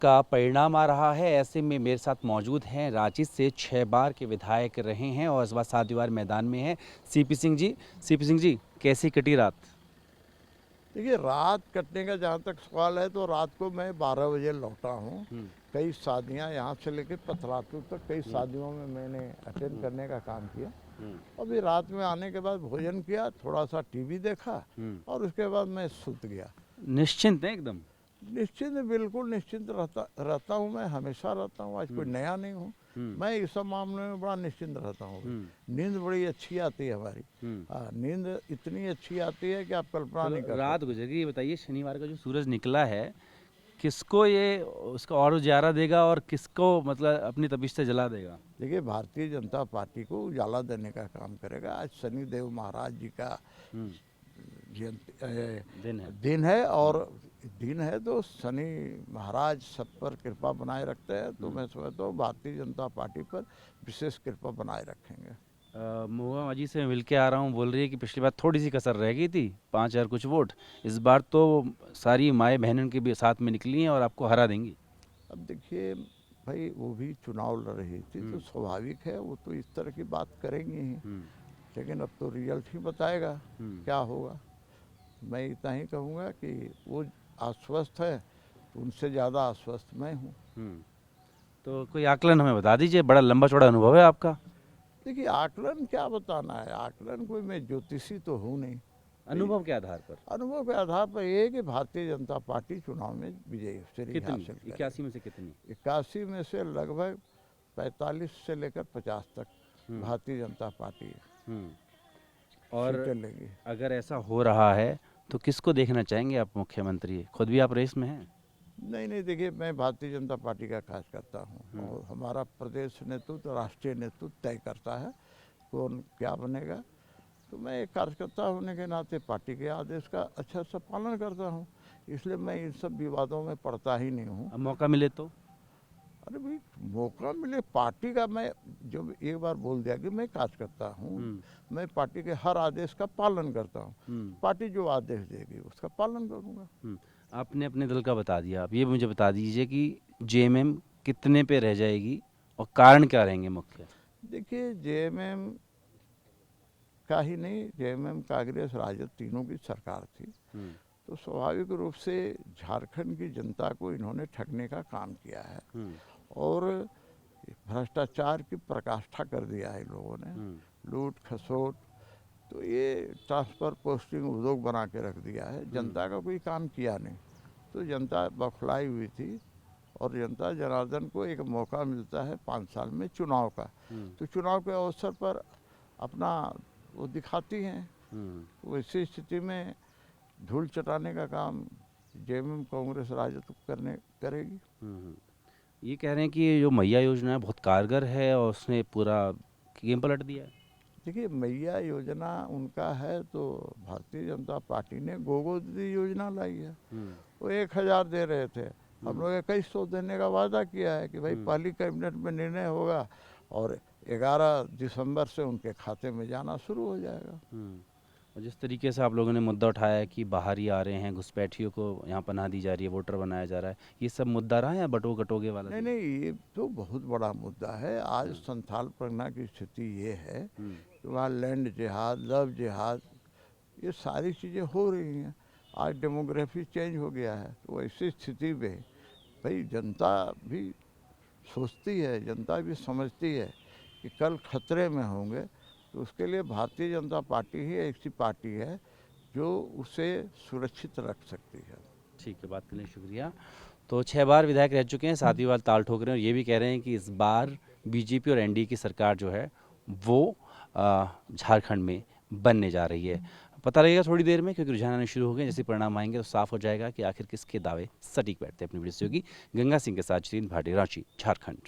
का परिणाम आ रहा है। ऐसे में मेरे साथ मौजूद हैं, रांची से 6 बार के विधायक रहे हैं और इस बार 7वीं बार मैदान में हैं सीपी सिंह जी। सीपी सिंह जी, कैसी कटी रात? देखिए, रात कटने का जहाँ तक सवाल है तो रात को मैं 12 बजे लौटा हूँ। कई शादियाँ यहाँ से लेकर पथरातू तक कई शादियों में मैंने अटेंड करने का काम किया। अभी रात में आने के बाद भोजन किया, थोड़ा सा टीवी देखा और उसके बाद मैं सूत गया। निश्चिंत है एकदम? निश्चिंत, बिल्कुल निश्चिंत रहता हूँ। मैं हमेशा रहता हूँ, आज कोई नया नहीं हूँ। मैं इस सब मामले में बड़ा निश्चिंत रहता हूँ। नींद बड़ी अच्छी आती है हमारी। नींद इतनी अच्छी आती है कि आप कल्पना नहीं कर सकते। रात गुजर गई, ये बताइए शनिवार का जो सूरज निकला है, किसको ये उसका और उजाला देगा और किसको मतलब अपनी तपिश से जला देगा? देखिए, भारतीय जनता पार्टी को उजाला देने का काम करेगा। आज शनिदेव महाराज जी का दिन है और दिन है तो शनि महाराज सब पर कृपा बनाए रखते हैं। तो मैं समझता हूँ भारतीय जनता पार्टी पर विशेष कृपा बनाए रखेंगे। महुआ जी से मिल के आ रहा हूँ, बोल रही है कि पिछली बार थोड़ी सी कसर रह गई थी, 5,000 कुछ वोट। इस बार तो सारी माएँ बहनों के भी साथ में निकली हैं और आपको हरा देंगी। अब देखिए भाई, वो भी चुनाव लड़ रही थी तो स्वाभाविक है वो तो इस तरह की बात करेंगी ही। लेकिन अब तो रिजल्ट ही बताएगा क्या होगा। मैं इतना ही कहूँगा कि वो आश्वस्त है, उनसे ज़्यादा आश्वस्त मैं हूँ। तो कोई आकलन हमें बता दीजिए, बड़ा लंबा चौड़ा अनुभव है आपका। देखिए, आकलन क्या बताना है, आकलन कोई मैं ज्योतिषी तो हूँ नहीं। अनुभव के आधार पर? अनुभव के आधार पर ये है कि भारतीय जनता पार्टी चुनाव में विजयी श्रेणी हासिल कितनी? 81 में से कितनी? 81 में से लगभग 45 से लेकर 50 तक भारतीय जनता पार्टी और लेंगी। अगर ऐसा हो रहा है तो किसको देखना चाहेंगे आप मुख्यमंत्री? खुद भी आप रेस में हैं? नहीं, देखिए, मैं भारतीय जनता पार्टी का कार्यकर्ता हूँ और हमारा प्रदेश नेतृत्व राष्ट्रीय नेतृत्व तय करता है कौन क्या बनेगा। तो मैं एक कार्यकर्ता होने के नाते पार्टी के आदेश का अच्छा सा पालन करता हूँ, इसलिए मैं इन सब विवादों में पड़ता ही नहीं हूँ। अब मौका मिले तो? अरे भाई, मौका मिले पार्टी का, मैं जो एक बार बोल दिया कि मैं कार्यकर्ता हूँ, मैं पार्टी के हर आदेश का पालन करता हूँ। पार्टी जो आदेश देगी उसका पालन करूँगा। आपने अपने दल का बता दिया, आप ये मुझे बता दीजिए कि जेएमएम कितने पे रह जाएगी और कारण क्या रहेंगे मुख्य? देखिए, जेएमएम का ही नहीं, जेएमएम कांग्रेस राजद तीनों की सरकार थी। तो स्वाभाविक रूप से झारखंड की जनता को इन्होंने ठगने का काम किया है और भ्रष्टाचार की पराकाष्ठा कर दिया है लोगों ने, लूट खसोट। तो ये ट्रांसफ़र पोस्टिंग उद्योग बना के रख दिया है, जनता का कोई काम किया नहीं। तो जनता बौखलाई हुई थी और जनता जनार्दन को एक मौका मिलता है 5 साल में चुनाव का, तो चुनाव के अवसर पर अपना वो दिखाती हैं। वैसी स्थिति में धूल चटाने का काम जेएमएम कांग्रेस राजद करेगी। ये कह रहे हैं कि ये जो मैया योजना है बहुत कारगर है और उसने पूरा गेम पलट दिया है। देखिए, मैया योजना उनका है तो भारतीय जनता पार्टी ने गोगो दीदी योजना लाई है। वो 1,000 दे रहे थे, हम लोग 2100 देने का वादा किया है कि भाई पहली कैबिनेट में निर्णय होगा और 11 दिसंबर से उनके खाते में जाना शुरू हो जाएगा। और जिस तरीके से आप लोगों ने मुद्दा उठाया है कि बाहरी आ रहे हैं, घुसपैठियों को यहाँ पनाह दी जा रही है, वोटर बनाया जा रहा है, ये सब मुद्दा रहा है या बटो कटोगे वाला? नहीं, ये तो बहुत बड़ा मुद्दा है। आज संथाल परगना की स्थिति ये है कि वहाँ लैंड जिहाद, लव जिहाद, ये सारी चीज़ें हो रही हैं। आज डेमोग्राफी चेंज हो गया है, तो ऐसी स्थिति में भाई जनता भी सोचती है, जनता भी समझती है कि कल खतरे में होंगे। तो उसके लिए भारतीय जनता पार्टी ही ऐसी पार्टी है जो उसे सुरक्षित रख सकती है। ठीक है, बात करने शुक्रिया। तो 6 बार विधायक रह चुके हैं, 7वीं बार ताल ठोक रहे हैं और ये भी कह रहे हैं कि इस बार बीजेपी और एनडीए की सरकार जो है वो झारखंड में बनने जा रही है। पता लगेगा थोड़ी देर में, क्योंकि रुझान आने शुरू हो गए। जैसे परिणाम आएंगे तो साफ हो जाएगा कि आखिर किसके दावे सटीक बैठते हैं। अपनी वीडियो सहयोगी गंगा सिंह के साथ जितेंद्र भाटी, रांची, झारखंड।